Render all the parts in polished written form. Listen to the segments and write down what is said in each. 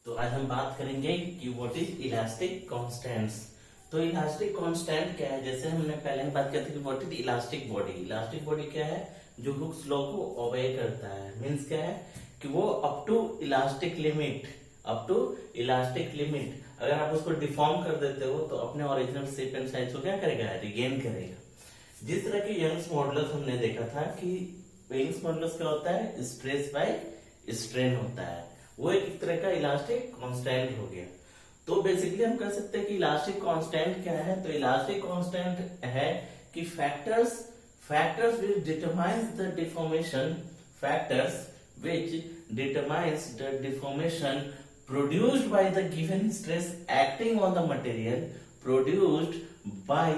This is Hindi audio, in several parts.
तो आज हम बात करेंगे कि व्हाट इज इलास्टिक कांस्टेंट्स। तो इलास्टिक कांस्टेंट क्या है, जैसे हमने पहले बात की थी कि what is elastic body. Elastic body क्या है, जो हुक्स लॉ को ओबे करता है। मींस क्या है कि वो up to elastic limit, up to elastic limit अगर आप उसको डिफॉर्म कर देते हो तो अपने ओरिजिनल शेप एंड साइज को क्या करेगा, रिगेन करेगा। जिस तरह के यंग्स मॉडुलस हमने देखा था कि यंग्स मॉडुलस क्या होता है, स्ट्रेस बाय स्ट्रेन होता है, वो एक तरह का इलास्टिक कांस्टेंट हो गया। तो बेसिकली हम कह सकते हैं कि इलास्टिक कांस्टेंट क्या है, तो इलास्टिक कांस्टेंट है कि factors which determines the deformation, factors which determines the deformation produced by the given stress acting on the material, produced by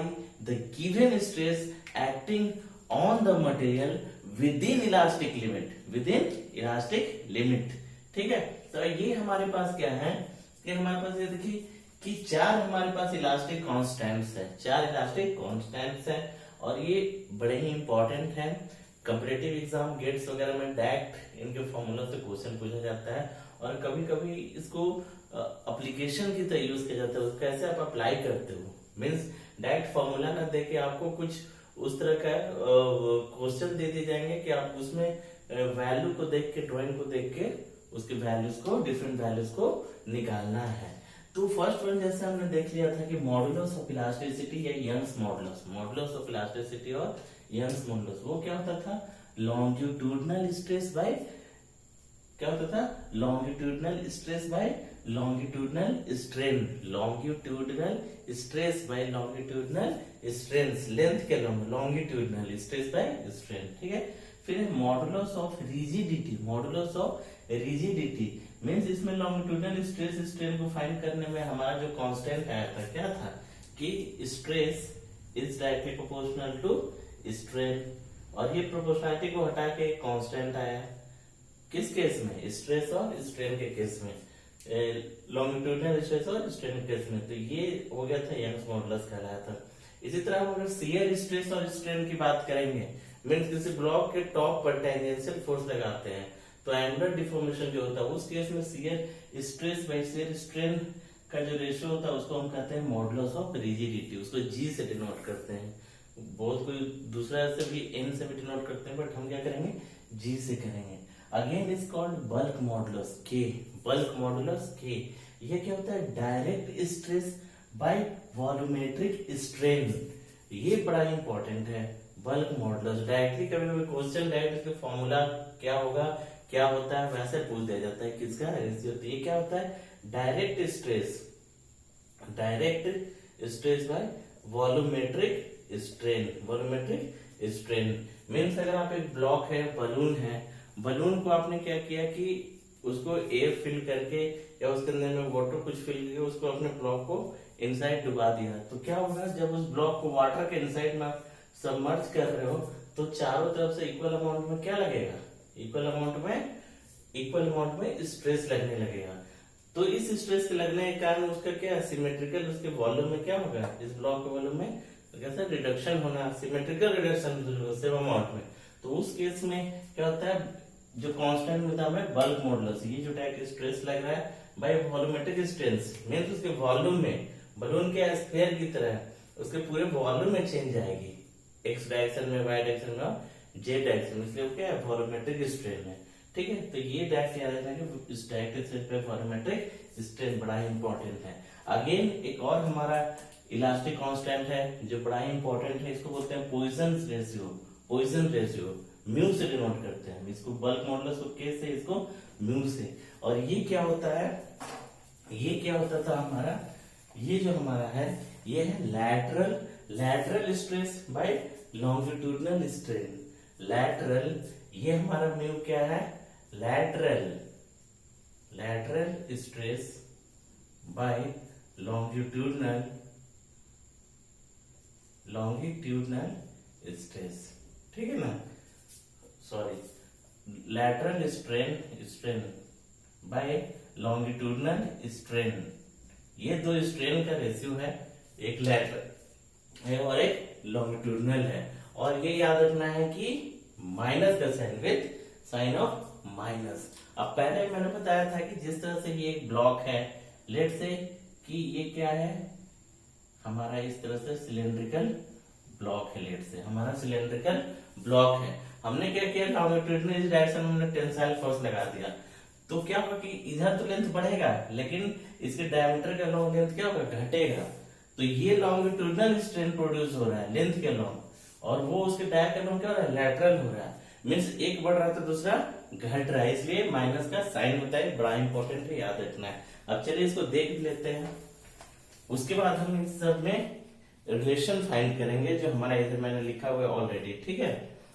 the given stress acting on the material within elastic limit, within elastic limit। ठीक है, तो ये हमारे पास क्या है कि हमारे पास ये देखिए कि चार हमारे पास इलास्टिक कांस्टेंट्स है, चार इलास्टिक कांस्टेंट्स है और ये बड़े ही इंपॉर्टेंट है। कंपैरेटिव एग्जाम गेट्स वगैरह में डायरेक्ट इनके फॉर्मूला से क्वेश्चन पूछा जाता है और कभी कभी इसको एप्लीकेशन की तरह यूज किया जाता है। कैसे आप अप्लाई करते हो, मीन्स डायरेक्ट फॉर्मूला ना दे के आपको कुछ उस तरह का क्वेश्चन दे दिए जाएंगे कि आप उसमें वैल्यू को देख के, ड्राइंग को देख के उसके वैल्यूज को, डिफरेंट वैल्यूज को निकालना है। तो फर्स्ट वन जैसे हमने देख लिया था कि मॉडुलस ऑफ इलास्टिसिटी या Young's modulus, modulus of elasticity और यंग्स मॉडुलस, वो क्या होता था, लॉन्गिट्यूडनल स्ट्रेस बाय, क्या होता था, longitudinal stress by longitudinal strain, longitudinal stress by longitudinal strain, length के लॉन्गिट्यूडनल स्ट्रेस बाय स्ट्रेन। ठीक है, फिर modulus of rigidity, modulus of rigidity means इसमें लॉन्गिट्यूडनल स्ट्रेस स्ट्रेन को फाइंड करने में हमारा जो कांस्टेंट आया था क्या था कि stress is directly proportional to strain, और ये प्रोपोर्शनलिटी को हटा के कांस्टेंट आया किस केस में, स्ट्रेस और स्ट्रेन के केस में, लॉन्गिट्यूडनल स्ट्रेस और स्ट्रेन के केस में। तो ये हो गया था यंग्स मॉडुलस कहलाया था। इसी तरह हम अगर शियर स्ट्रेस और स्ट्रेन की बात करेंगे, मीन्स किसी ब्लॉक के टॉप पर टेंजेंशियल फोर्स लगाते हैं तो एंगुलर डिफॉर्मेशन जो होता है उस केस में shear stress bye shear strain का जो रेशियो होता है उसको हम कहते हैं मॉडुलस ऑफ रिजिडिटी, उसको जी से डिनोट करते हैं। बहुत कोई दूसरा से भी एन से भी डिनोट करते हैं, बट हम क्या करेंगे, जी से करेंगे। Again is called bulk modulus के, बल्क मॉडुलस के। ये क्या होता है, direct stress by volumetric strain, ये बड़ा इंपॉर्टेंट है। बल्क मॉडुलस डायरेक्टली कभी कभी क्वेश्चन डायरेक्ट इसका फॉर्मूला क्या होगा, क्या होता है वैसे पूछ दिया जाता है किसका, रेशियो। तो ये क्या होता है, direct stress, direct stress by volumetric strain, volumetric strain means अगर आप एक ब्लॉक है, बलून है, बलून को आपने क्या किया कि उसको एयर फिल करके या उसके अंदर में वाटर कुछ फिल करके उसको अपने ब्लॉक को इनसाइड डुबा दिया, तो क्या होगा, जब उस ब्लॉक को वाटर के इनसाइड में सबमर्ज कर रहे हो तो चारों तरफ से इक्वल अमाउंट में क्या लगेगा, इक्वल अमाउंट में स्ट्रेस लगने लगेगा। तो इस स्ट्रेस के लगने के कारण उसका क्या सिमेट्रिकल, उसके वॉल्यूम में क्या होगा, इस ब्लॉक के वॉल्यूम में तो कैसा रिडक्शन होना, सिमेट्रिकल रिडक्शन सेम अमाउंट में। तो उस केस में क्या होता है, जो कांस्टेंट मिलता है बल्क मॉडुलस, ये जो डायरेक्ट स्ट्रेस लग रहा है बाय वॉल्यूमेट्रिक स्ट्रेस मींस उसके वॉल्यूम में, बलून के स्फीयर की तरह उसके पूरे वॉल्यूम में चेंज आएगी, एक्स डायरेक्शन में, वाई डायरेक्शन में, जेड डायरेक्शन में, इसलिए क्या है, वॉल्यूमेट्रिक स्ट्रेन है। ठीक है, तो ये डायरेक्ट याद रखना कि इस डायरेक्ट स्ट्रेस पे वॉल्यूमेट्रिक स्ट्रेन बड़ा ही इंपॉर्टेंट है। अगेन एक और हमारा इलास्टिक कांस्टेंट है जो बड़ा ही इंपॉर्टेंट है, इसको बोलते हैं Poisson ratio, Poisson ratio mu से डिनोट करते हैं इसको, बल्क मॉडुलस को के से, इसको म्यू से। और ये क्या होता है, ये क्या होता था हमारा, ये जो हमारा है ये है lateral stress by longitudinal strain, lateral, ये हमारा म्यू क्या है, lateral stress by longitudinal stress. ठीक है ना, sorry, lateral strain by longitudinal strain, ये दो स्ट्रेन का रेशियो है, एक लैटरल है और एक लॉन्गिट्यूडनल है। और ये याद रखना है कि माइनस का sign with sign of minus. अब पहले मैंने बताया था कि जिस तरह से ये एक ब्लॉक है, लेट से कि ये क्या है हमारा, इस तरह से सिलेंड्रिकल ब्लॉक है, लेट से हमारा सिलेंड्रिकल ब्लॉक है। हमने क्या किया, लॉन्गिट्यूडिनल डायरेक्शन में हमने टेंसाइल फोर्स लगा दिया, तो क्या होगा कि इधर तो लेंथ बढ़ेगा लेकिन इसके डायमीटर का लॉन्ग लेंथ क्या होगा, घटेगा। तो ये लॉन्गिट्यूडिनल स्ट्रेन प्रोड्यूस हो रहा है लेंथ के लॉन्ग, और वो उसके डाय के लॉन्ग क्या हो रहा है, लैटरल हो रहा है। मीन्स एक बढ़ रहा है तो दूसरा घट रहा है, इसलिए माइनस का साइन होता है, बड़ा इंपॉर्टेंट है, याद रखना है। अब चलिए इसको देख लेते हैं, उसके बाद हम इन सब में रिलेशन फाइंड करेंगे जो हमारा इधर मैंने लिखा हुआ है ऑलरेडी, ठीक है।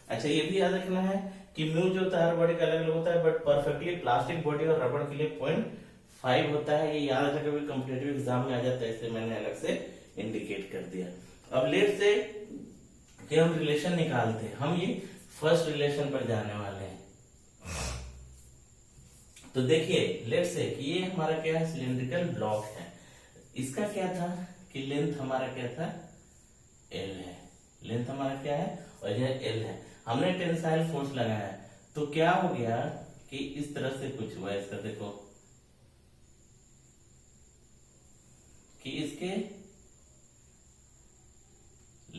अच्छा ये भी याद रखना है कि म्यू जो होता है हर बॉडी का अलग अलग होता है, बट परफेक्टली प्लास्टिक बॉडी और रबड़ के लिए 0.5 होता है। ये याद रखना, कभी कॉम्पिटिटिव एग्जाम में आ जाता है, इसलिए मैंने अलग से इंडिकेट कर दिया। अब लेट से कि हम रिलेशन निकालते हैं, हम ये फर्स्ट रिलेशन पर जाने वाले हैं। तो देखिए लेट से कि ये हमारा क्या है, सिलेंड्रिकल ब्लॉक है। इसका क्या था कि लेंथ हमारा क्या था, एल है, लेंथ हमारा क्या है और यह एल है। हमने टेंसाइल फोर्स लगाया, तो क्या हो गया कि इस तरह से कुछ हुआ, इसका देखो कि इसके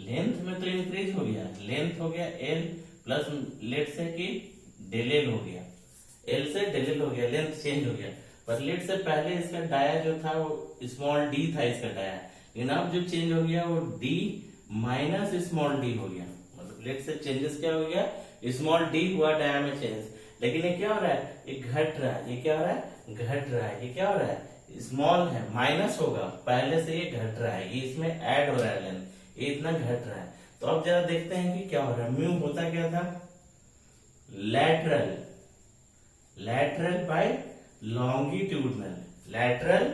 लेंथ में तो इंक्रीज हो गया, लेंथ हो गया एल प्लस लेट से कि डेल एल हो गया, एल से डेल एल हो गया, लेंथ चेंज हो गया। पर लेट से पहले इसका डाया जो था वो स्मॉल डी था इसका डाया, लेकिन अब जो चेंज हो गया वो डी माइनस स्मॉल डी हो गया। मतलब लेट से चेंजेस क्या हो गया, स्मॉल डी हुआ डाया में चेंज, लेकिन ये क्या हो रहा है, ये घट रहा है, ये क्या हो रहा है, घट रहा है। ये क्या हो रहा है, स्मॉल है, माइनस होगा, पहले से ये घट रहा है, ये इसमें ऐड हो रहा है लेंथ, ये इतना घट रहा है। तो अब जरा देखते हैं कि क्या हो रहा है। म्यू होता क्या था, lateral, lateral by longitudinal, lateral,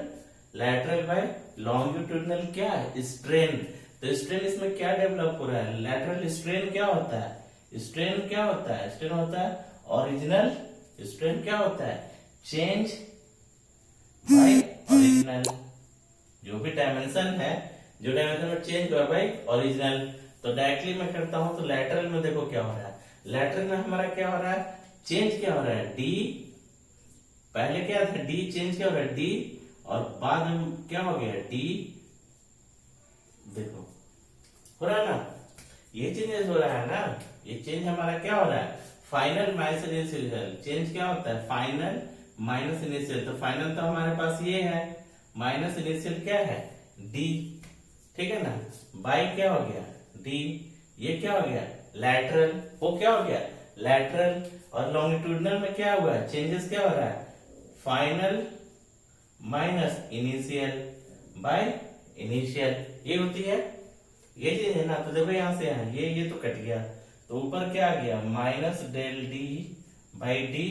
lateral by longitudinal क्या है, स्ट्रेन। तो स्ट्रेन इसमें क्या डेवलप हो रहा है, लैटरल स्ट्रेन क्या होता है, स्ट्रेन क्या होता है, स्ट्रेन होता है ओरिजिनल, स्ट्रेन क्या होता है, चेंज बाय ओरिजिनल। जो भी डायमेंशन है, जो डायमेंशन में चेंज हुआ बाय ओरिजिनल। तो डायरेक्टली मैं करता हूं, तो लैटरल में देखो क्या हो रहा है, लैटरल में हमारा क्या हो रहा है, चेंज क्या हो रहा है, डी, पहले क्या था डी, चेंज क्या हो रहा है डी, और बाद में क्या हो गया डी, देखो हो रहा है ना, ये चेंजेस हो रहा है ना, ये चेंज हमारा क्या हो रहा है, फाइनल माइनस इनिशियल। चेंज क्या होता है, फाइनल माइनस इनिशियल। तो फाइनल तो हमारे पास ये है, माइनस इनिशियल क्या है, डी, ठीक है ना, बाई क्या हो गया डी, ये क्या हो गया लैटरल, वो क्या हो गया लैटरल। और लॉन्गिट्यूडनल में क्या हुआ है, चेंजेस क्या हो रहा है, final minus initial by initial, ये होती है, ये चीज है ना। तो देखो यहां से है ये तो कट गया, तो ऊपर क्या आ गया minus del d by d,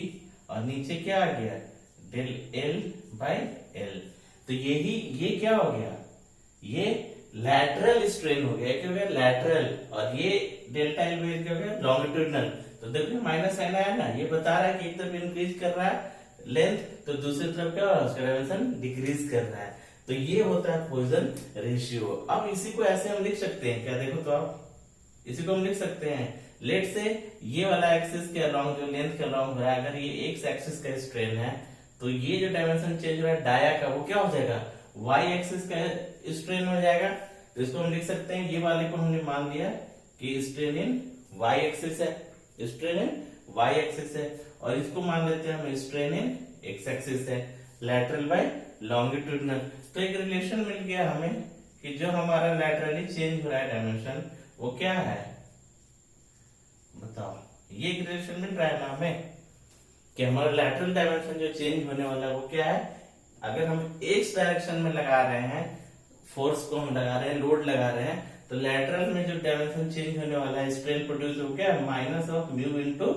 और नीचे क्या आ गया डेल एल बाई एल। तो यही ये क्या हो गया, ये लैटरल स्ट्रेन हो गया, क्या हो गया लैटरल, और ये डेल्टा एल बाई क्या हो गया लॉन्गिट्यूडनल। तो देखो माइनस साइन आया ना, ये बता रहा है कि एक तरफ इंक्रीज कर रहा है लेंथ, तो दूसरी तरफ क्या हो रहा है, उसका डायमेंशन डिक्रीज कर रहा है। तो ये होता है पॉइजन रेशियो। अब इसी को ऐसे हम लिख सकते हैं क्या, देखो तो आप इसी को हम लिख सकते हैं, लेट से ये वाला एक्सिस के अलोंग जो लेंथ के अलोंग हो रहा है, अगर ये एक्स एक्सिस का स्ट्रेन है, तो ये जो डायमेंशन चेंज हो रहा है डाया का, वो क्या हो जाएगा वाई एक्सिस का स्ट्रेन हो जाएगा। तो इसको हम लिख सकते हैं, ये वाले को हमने मान लिया कि स्ट्रेन इन वाई एक्सिस है, स्ट्रेन इन वाई एक्सिस है, और इसको मान लेते हैं हम स्ट्रेन इन एक्स एक्सिस है, लैटरल बाय लॉन्गिट्यूडनल। तो एक रिलेशन मिल गया हमें कि जो हमारा लैटरली चेंज हो रहा है डायमेंशन, वो क्या है बताओ, ये एक रिलेशन मिल रहा है ना हमें कि हमारा लैटरल डायमेंशन जो चेंज होने वाला है वो क्या है, अगर हम एक्स डायरेक्शन में लगा रहे हैं फोर्स को, हम लगा रहे हैं लोड लगा रहे हैं, तो लैटरल में जो डायमेंशन चेंज होने वाला है स्ट्रेन प्रोड्यूस हो गया माइनस ऑफ म्यू इनटू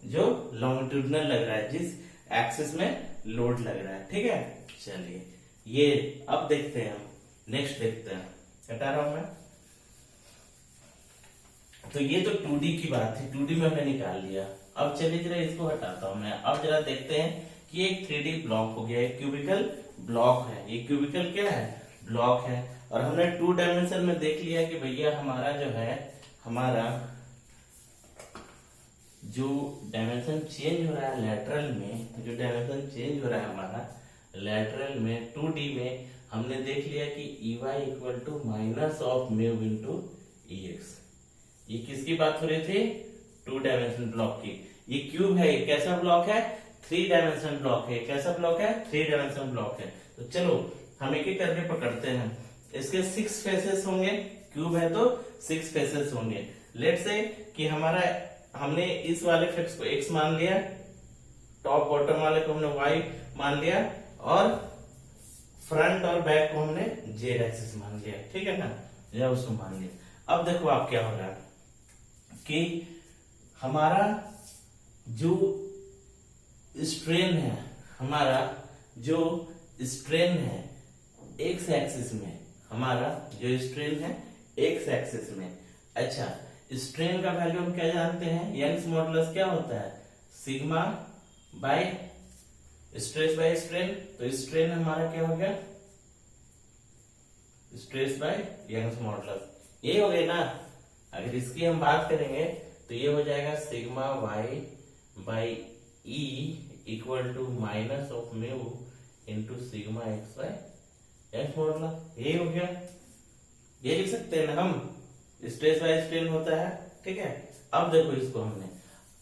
जो लॉन्गिट्यूडनल लग रहा है, जिस एक्सिस में लोड लग रहा है, ठीक है। चलिए ये अब देखते हैं, हम नेक्स्ट देखते हैं, हटा रहा हूं मैं। तो ये तो 2D की बात थी, 2D में हमने निकाल लिया। अब चलिए जरा इसको हटाता हूं मैं। अब जरा देखते हैं कि एक 3D ब्लॉक हो गया, एक क्यूबिकल ब्लॉक है, ये क्यूबिकल क्या है ब्लॉक है, और हमने 2 डायमेंशन में देख लिया कि भैया हमारा जो है, हमारा जो डायमेंशन चेंज हो रहा है लेटरल में, जो डायमेंशन चेंज हो रहा है हमारा लेटरल में 2D में, हमने देख लिया कि EY equal to minus of mu into EX। ये किसकी बात हो रही थी? 2 डायमेंशन ब्लॉक की। ये क्यूब है, ये कैसा ब्लॉक है? 3 डायमेंशन ब्लॉक है। कैसा ब्लॉक है? 3 डायमेंशन ब्लॉक है। तो चलो हम एक एक करके पकड़ते हैं। इसके 6 फेसेस होंगे, क्यूब है तो 6 फेसेस होंगे। लेट से कि हमने इस वाले फेस को x मान लिया, टॉप बॉटम वाले को हमने y मान लिया, और फ्रंट और बैक को हमने z एक्सिस मान लिया, ठीक है ना, या उसको मान लिया। अब देखो आप क्या हो रहा है कि हमारा जो स्ट्रेन है, हमारा जो स्ट्रेन है एक्स एक्सिस में, हमारा जो स्ट्रेन है एक्स एक्सिस में, अच्छा स्ट्रेन का वैल्यू हम क्या जानते हैं? यंग्स मॉडुलस क्या होता है? Sigma by stress by strain. तो स्ट्रेन हमारा क्या हो गया? Stress by Young's modulus. ये हो गया ना। अगर इसकी हम बात करेंगे तो ये हो जाएगा sigma y by E equal to minus of mu into sigma x by x modulus. यही हो गया, ये लिख सकते हैं ना हम, स्ट्रेस बाय स्ट्रेन होता है, ठीक है। अब देखो इसको हमने,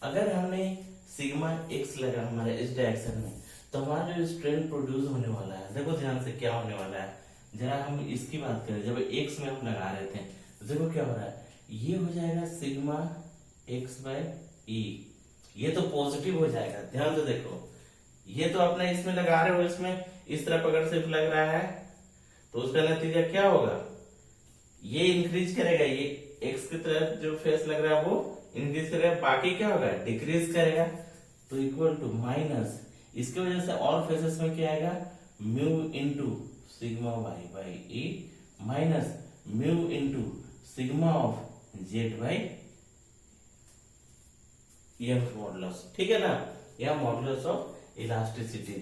अगर हमने सिग्मा एक्स लगा हमारे इस डायरेक्शन में, तो हमारा जो स्ट्रेन प्रोड्यूस होने वाला है, देखो ध्यान से क्या होने वाला है। जरा हम इसकी बात करें, जब एक्स में हम लगा रहे थे, तो देखो क्या हो रहा है, ये हो जाएगा सिग्मा एक्स बाय ई। ये तो पॉजिटिव हो जाएगा, ध्यान से देखो। ये तो अपना इसमें लगा रहे हो, इसमें इस तरफ अगर सिर्फ लग रहा है तो उसका नतीजा क्या होगा? ये इंक्रीज करेगा, ये एक्स की तरफ जो फेस लग रहा है वो इंक्रीज करेगा, बाकी क्या होगा? डिक्रीज करेगा। तो इक्वल टू माइनस, इसकी वजह से और फेसेस में क्या आएगा? Mu into sigma y by E minus mu into sigma of z by Young's modulus, ठीक है ना। यह मॉडुलस ऑफ इलास्टिसिटी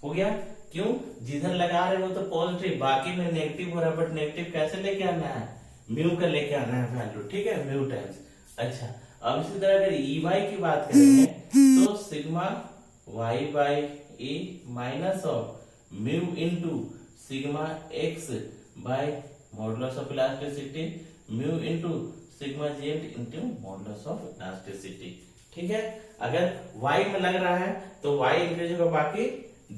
हो गया। क्यों? जिधर लगा रहे हो तो पॉजिटिव, बाकी में नेगेटिव हो रहा है, बट नेगेटिव कैसे लेके आना है? म्यू का लेके आना है वैल्यू, ठीक है, म्यू टाइम्स। अच्छा, अब इसी तरह अगर ई वाई की बात करेंगे तो sigma y by E minus of mu into sigma x by modulus of elasticity mu into sigma z into modulus of elasticity, ठीक है। अगर y में लग रहा है तो y इंक्रीज होगा, बाकी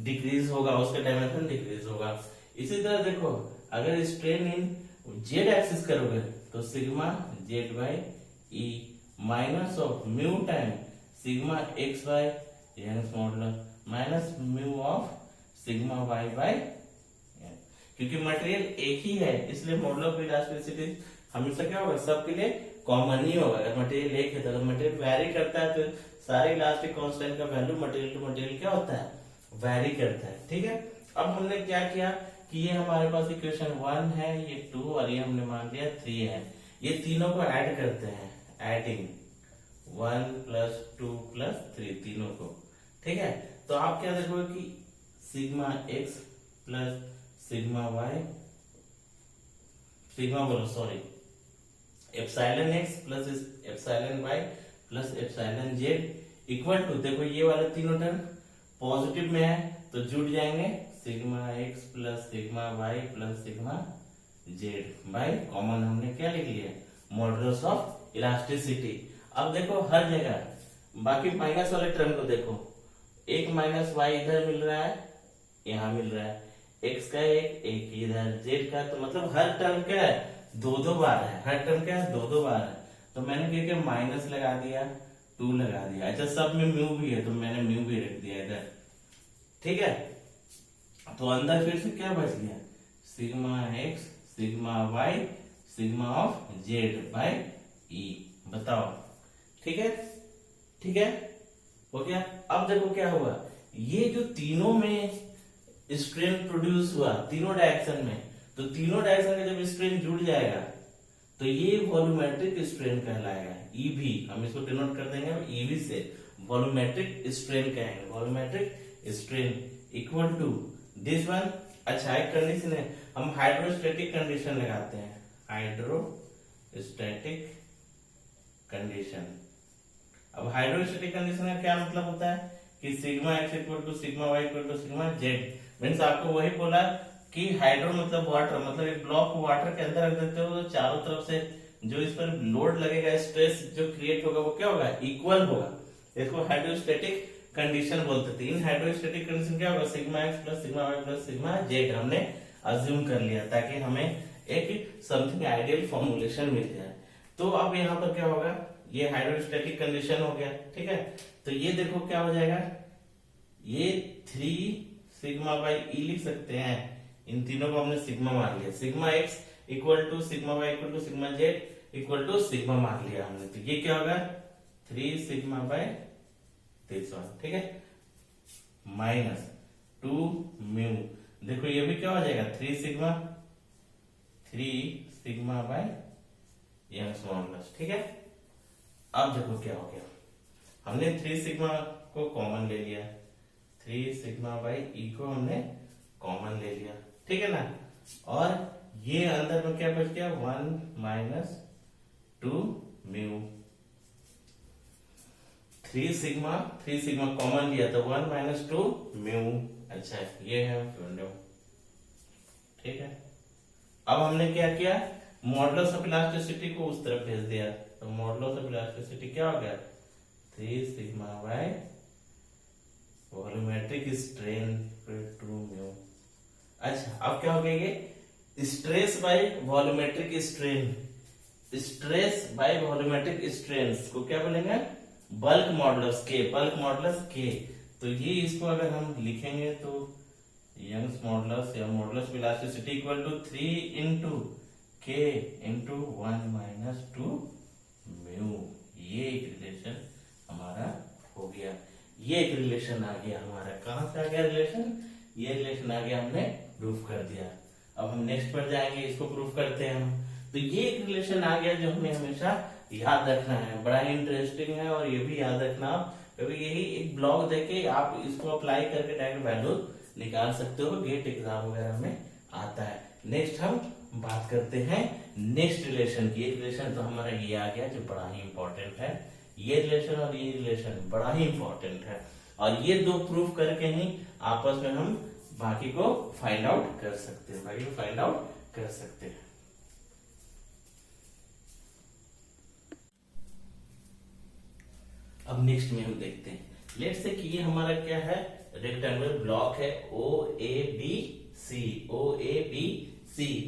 डिक्रीज होगा, उसका डायमेंशन डिक्रीज होगा। इसी तरह देखो, अगर स्ट्रेन इन जेड एक्सिस करोगे तो sigma z by E minus of mu time sigma x by Young's modulus minus mu of sigma y by, क्योंकि मटेरियल एक ही है इसलिए मॉडुलस ऑफ इलास्टिसिटी हमेशा क्या होगा? सबके लिए कॉमन ही होगा। अगर मटेरियल एक है तो अगर मटेरियल वैरी करता है तो सारे इलास्टिक कांस्टेंट का वैल्यू मटेरियल टू मटेरियल क्या होता है? वैरी करता है, ठीक है। अब हमने क्या किया कि ये हमारे पास इक्वेशन 1 है, ये 2 और ये हमने मान लिया 3 है। ये तीनों को ऐड करते हैं, एडिंग 1 प्लस 2 प्लस 3, तीनों को, ठीक है। तो आप क्या देखोगे कि sigma x plus sigma Y, sigma बोलो sorry, epsilon X plus epsilon Y plus epsilon Z equal to, देखो ये वाले तीनों टर्म पॉजिटिव में है तो जुड़ जाएंगे, sigma x plus sigma y plus sigma z by common हमने क्या लिख लिया? Modulus of elasticity. अब देखो हर जगह बाकी माइनस वाले टर्म को देखो, एक माइनस वाई इधर मिल रहा है, यहाँ मिल रहा है, एक्स का एक इधर, जेड का, तो मतलब हर टर्म क्या है? 2-2 बार है, हर टर्म क्या है? 2-2 बार है। तो मैंने क्या किया? माइनस लगा दिया, 2 लगा दिया। अच्छा, सब में म्यू भी है तो मैंने म्यू भी रख दिया इधर, ठीक है। तो अंदर फिर से क्या बच गया? Sigma X sigma Y sigma of Z by E, बताओ, ठीक है, ठीक है, हो गया। अब देखो क्या हुआ, ये जो तीनों में स्ट्रेन प्रोड्यूस हुआ तीनों डायरेक्शन में, तो तीनों डायरेक्शन में जब स्ट्रेन जुड़ जाएगा तो ये वॉल्यूमेट्रिक स्ट्रेन कहलाएगा, ईवी। हम इसको डिनोट कर देंगे ईवी से, वॉल्यूमेट्रिक स्ट्रेन कहेंगे, volumetric strain equal to this one. अच्छा, एक कंडीशन है, हम हाइड्रोस्टैटिक कंडीशन लगाते हैं, हाइड्रोस्टैटिक कंडीशन। अब हाइड्रोस्टेटिक कंडीशन का क्या मतलब होता है कि sigma x equal to sigma y equal to sigma z. Means आपको वही बोला कि हाइड्रो मतलब वाटर, मतलब एक ब्लॉक को वाटर के अंदर रख देते हो तो चारों तरफ से जो इस पर लोड लगेगा, स्ट्रेस जो क्रिएट होगा वो क्या होगा, इक्वल होगा। इसको हाइड्रोस्टेटिक कंडीशन बोलते थे। इन हाइड्रोस्टेटिक कंडीशन क्या होगा, sigma x plus sigma y plus sigma z हमने अज्यूम कर लिया ताकि हमें एक समथिंग आइडियल फॉर्मुलेशन मिल जाए। तो अब यहाँ पर क्या होगा, ये हाइड्रोस्टेटिक कंडीशन हो गया, ठीक है। तो ये देखो क्या हो जाएगा, ये 3 सिग्मा बाई ई लिख सकते हैं। इन तीनों को हमने सिग्मा मान लिया। Sigma x equal to sigma y equal to sigma z equal to sigma मान लिया हमने। तो ये क्या होगा, 3 सिग्मा बाई दिस वन, ठीक है, माइनस 2 म्यू। देखो ये भी क्या हो जाएगा, 3 सिग्मा बाई यंग्स मॉडुलस, ठीक है। अब देखो क्या हो गया, हमने 3 सिग्मा को कॉमन ले लिया, 3 सिग्मा बाई ई को हमने कॉमन ले लिया, ठीक है ना। और ये अंदर में क्या बच गया, 1 माइनस 2 म्यू। 3 सिग्मा कॉमन लिया तो 1 माइनस 2 म्यू। अच्छा ये है विंडो, ठीक है। अब हमने क्या किया, मॉडुलस ऑफ इलास्टिसिटी को उस तरफ भेज दिया। तो मॉडुलस ऑफ इलास्टिसिटी क्या हो गया, 3 sigma bye volumetric strain 2 mu. अच्छा अब क्या हो गया, ये stress by volumetric strain, stress by volumetric strain को क्या बोलेंगे, बल्क मॉडुलस के। तो ये इसको अगर हम लिखेंगे तो यंग्स मॉडुलस या modulus of elasticity equal to 3 into K into 1 minus 2 mu. ये एक रिलेशन हमारा हो गया, ये एक रिलेशन आ गया हमारा। कहां से आ गया रिलेशन, ये रिलेशन आ गया, हमने प्रूफ कर दिया। अब हम नेक्स्ट पर जाएंगे, इसको प्रूफ करते हैं हम। तो ये एक रिलेशन आ गया जो हमें हमेशा याद रखना है, बड़ा इंटरेस्टिंग है। और ये भी याद रखना आप, क्योंकि यही एक ब्लॉक देके आप इसको अप्लाई करके डायरेक्ट वैल्यू निकाल सकते हो, गेट एग्जाम वगैरह में आता है। नेक्स्ट हम बात करते हैं नेक्स्ट रिलेशन की। एक रिलेशन तो हमारा ये आ गया जो बड़ा ही इंपॉर्टेंट है, ये रिलेशन और ये रिलेशन बड़ा ही इंपॉर्टेंट है। और ये दो प्रूफ करके ही आपस में हम बाकी को फाइंड आउट कर सकते हैं, अब नेक्स्ट में हम देखते हैं, लेट्स से कि ये हमारा क्या है, रेक्टेंगुलर ब्लॉक है OABC।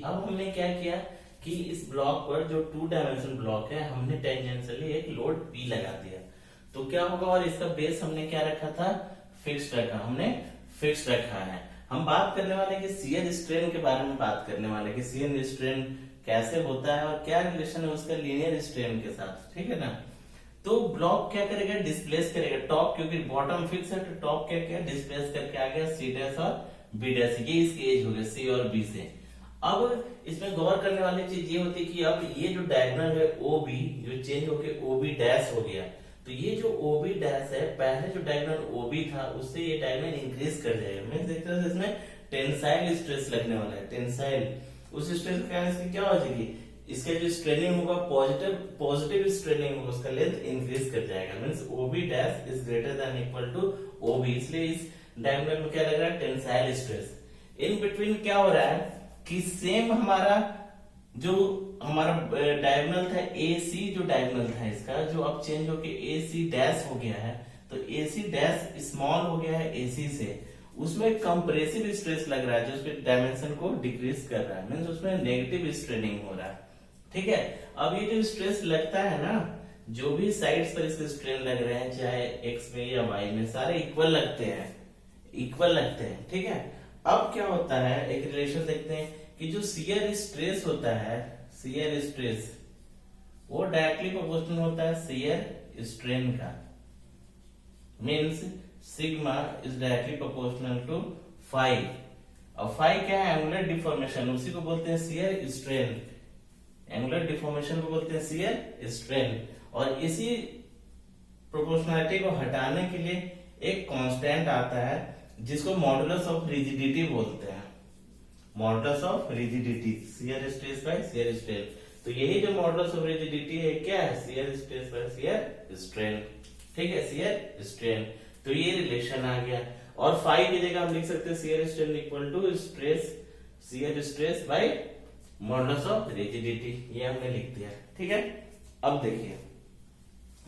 अब हमने क्या किया कि इस ब्लॉक पर जो 2 डायमेंशन ब्लॉक है हमने टेंजेंशियली एक लोड P लगा दिया। तो क्या होगा, और इसका बेस हमने क्या रखा था, फिक्स रखा है। हम बात करने वाले कि शियर स्ट्रेन के बारे में बात करने वाले कि शियर स्ट्रेन कैसे होता है और क्या रिलेशन है उसका लीनियर स्ट्रेन के साथ, ठीक है ना। तो ब्लॉक क्या करेगा, डिस्प्लेस करेगा टॉप, क्योंकि बॉटम फिक्स है तो टॉप क्या किया, डिस्प्लेस करके आ गया C' और B'। ये इसकी एज हो गया C और B से। अब इसमें गौर करने वाली चीज ये होती है कि अब ये जो डायगोनल है OB जो चेंज होके OB' हो गया। तो ये जो OB' है, पहले जो डायगोनल OB था उससे ये डायगोनल इंक्रीज कर जाएगा। मैं देख रहा हूं इसमें टेंसाइल स्ट्रेस लगने वाला है, टेंसाइल। उस स्ट्रेस का इसकी क्या हो जाएगी, इसका जो स्ट्रेनिंग होगा पॉजिटिव स्ट्रेनिंग होगा, उसका लेंथ इंक्रीज कर जाएगा। Means OB' is greater than equal to OB, इसलिए इस डायगोनल में क्या लग रहा है, टेंसाइल स्ट्रेस। इन बिटवीन क्या हो रहा है कि सेम हमारा जो हमारा डायगोनल था AC, जो डायगोनल था इसका जो अब चेंज होके AC' हो गया है। तो AC' स्मॉल हो गया है AC से, उसमें कंप्रेसिव स्ट्रेस लग रहा है जो उसके डायमेंशन को डिक्रीज कर रहा है। मींस उसमें नेगेटिव स्ट्रेनिंग हो रहा है, ठीक है। अब ये जो स्ट्रेस लगता है ना, जो भी साइड्स पर इसके स्ट्रेन लग रहे हैं चाहे एक्स में या वाई में, सारे इक्वल लगते हैं, ठीक है। अब क्या होता है, एक रिलेशन देखते हैं कि जो शियर स्ट्रेस होता है, शियर स्ट्रेस वो डायरेक्टली प्रोपोर्शनल होता है शियर स्ट्रेन का। Means sigma is directly proportional to phi. और फाई क्या है, एंगुलर डिफॉर्मेशन, उसी को बोलते हैं शियर स्ट्रेन। एंगुलर डिफॉर्मेशन को बोलते हैं शियर स्ट्रेन। और इसी प्रोपोर्शनलिटी को हटाने के लिए एक कांस्टेंट आता है जिसको मॉडुलस ऑफ रिजिडिटी बोलते हैं, modulus of rigidity, shear stress bye shear strain. तो यही जो मॉडुलस ऑफ रिजिडिटी है क्या है, shear stress bye shear strain, ठीक है, शियर स्ट्रेन। तो ये रिलेशन आ गया। और फाई की जगह हम लिख सकते हैं shear strain equal to stress, shear stress by modulus of rigidity, ये हमने लिख दिया। ठीक है, अब देखिए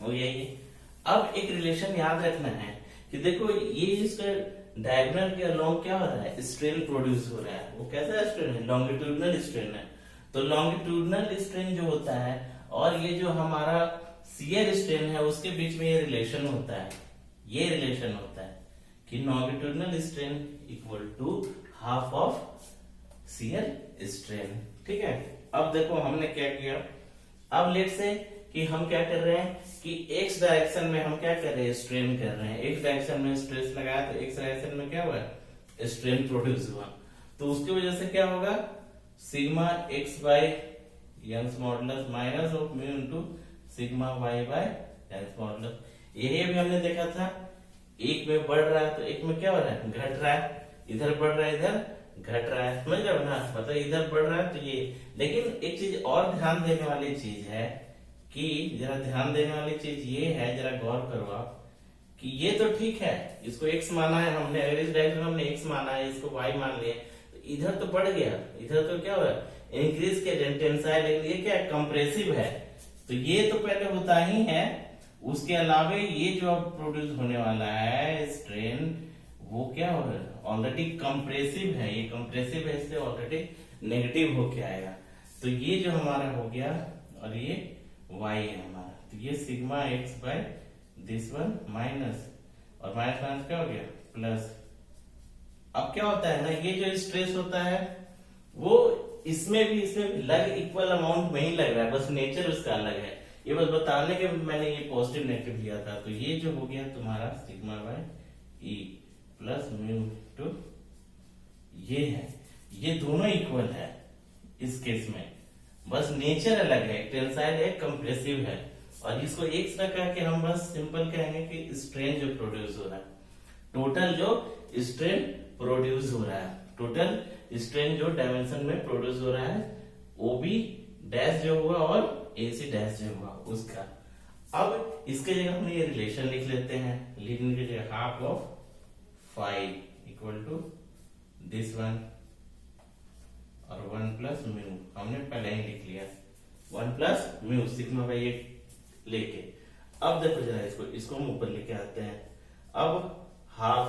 हो गया ये। अब एक रिलेशन याद रखना है कि देखो ये इसका डायगोनल के अलोंग क्या हो रहा है, स्ट्रेन प्रोड्यूस हो रहा है। वो कैसा स्ट्रेन है, लॉन्गिट्यूडनल स्ट्रेन है। तो लॉन्गिट्यूडनल स्ट्रेन जो होता है और ये जो हमारा शियर स्ट्रेन है उसके बीच में ये रिलेशन होता है, ये रिलेशन होता है कि longitudinal strain equal to half of shear strain. ठीक है, अब देखो हमने क्या किया। अब लेट से कि हम क्या कर रहे हैं कि एक्स डायरेक्शन में हम क्या कर रहे हैं, स्ट्रेन कर रहे हैं। एक्स डायरेक्शन में स्ट्रेस लगाया तो एक्स डायरेक्शन में क्या हुआ, स्ट्रेन प्रोड्यूस हुआ। तो उसकी वजह से क्या होगा, sigma x by Young's modulus minus of mu into sigma y by Young's modulus. यही अभी हमने देखा था, एक में बढ़ रहा है तो एक में क्या हो रहा है, घट रहा है। इधर बढ़ रहा है इधर घट रहा है, समझ रहे हो ना, मतलब इधर बढ़ रहा है तो ये। लेकिन एक चीज और ध्यान देने वाली चीज है कि जरा ध्यान देने वाली चीज ये है, जरा गौर करो आप कि ये तो ठीक है, इसको x माना है हमने, अगर इस डायरेक्शन में हमने x माना है, इसको y मान लिया, तो इधर तो बढ़ गया, इधर तो क्या हो रहा है, इंक्रीज के टेंसाइल, लेकिन ये क्या कंप्रेसिव है। तो ये तो पहले होता ही है, उसके अलावा ये जो अब प्रोड्यूस होने वाला है स्ट्रेन, वो क्या हो रहा है, ऑलरेडी कंप्रेसिव है। ये कंप्रेसिव है, इससे ऑलरेडी नेगेटिव होके आएगा। तो ये जो हमारा हो गया और ये y है हमारा, तो ये sigma x by this one minus, और माइनस माइनस क्या हो गया प्लस। अब क्या होता है ना, ये जो स्ट्रेस होता है वो इसमें भी लग इक्वल अमाउंट में ही लग रहा है, बस नेचर उसका अलग है। ये बस बताने के मैंने ये पॉजिटिव नेगेटिव लिया था। तो ये जो हो गया तुम्हारा sigma bye E plus mu two, ये है, ये दोनों इक्वल है इस केस में, बस नेचर अलग है, टेंसाइल है, कंप्रेसिव है। और इसको एक्स ना कह के हम बस सिंपल कहेंगे कि स्ट्रेन जो प्रोड्यूस हो रहा है, टोटल जो स्ट्रेन प्रोड्यूस हो रहा है, टोटल स्ट्रेन जो डायमेंशन में प्रोड्यूस हो रहा है, ओबी डैश जो हुआ और एसी डैश जो हुआ उसका। अब इसके जगह हम ये रिलेशन लिख लेते हैं, लिखने की जगह half of five equal to this one और 1 प्लस म्यू, हमने पहले ही लिख लिया 1 प्लस म्यू सिग्मा बाई एक लेके। अब देखो जरा इसको हम ऊपर लेके आते हैं। अब हाफ,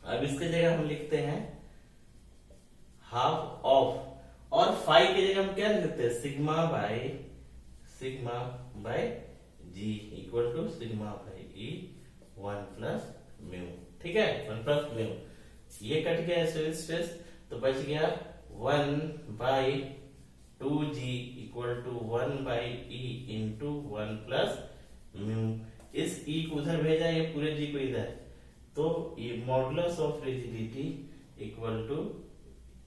अब इसके जगह हम लिखते हैं हाफ ऑफ, और फाइव की जगह हम क्या लिखते हैं, sigma by G equal to sigma by E 1 plus mu. ठीक है, 1 प्लस म्यू, ये कट गया स्ट्रेस, तो बच गया 1 by 2g equal to 1 by E into 1 plus mu. इस ई को उधर भेजा, ये पूरे जी को इधर, तो ये modulus of rigidity equal to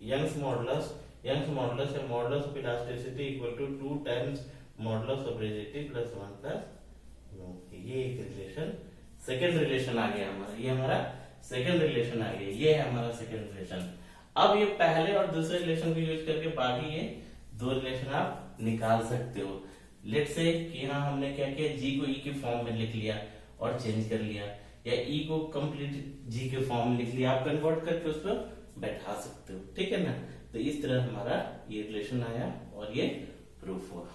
Young's modulus है modulus of elasticity equal to 2 times modulus of rigidity plus 1 plus mu. ये एक रिलेशन, सेकेंड रिलेशन आ गया हमारा, ये हमारा सेकेंड रिलेशन आ गया, ये है हमारा सेकेंड रिलेशन। अब ये पहले और दूसरे रिलेशन को यूज करके बाकी ये दो रिलेशन आप निकाल सकते हो। लेट से कि यहाँ हमने क्या किया, जी को ई के फॉर्म में लिख लिया और चेंज कर लिया, या ई को कंप्लीट जी के फॉर्म में लिख लिया, आप कन्वर्ट करके उस पर बैठा सकते हो। ठीक है ना, तो इस तरह हमारा ये रिलेशन आया और ये प्रूफ हुआ।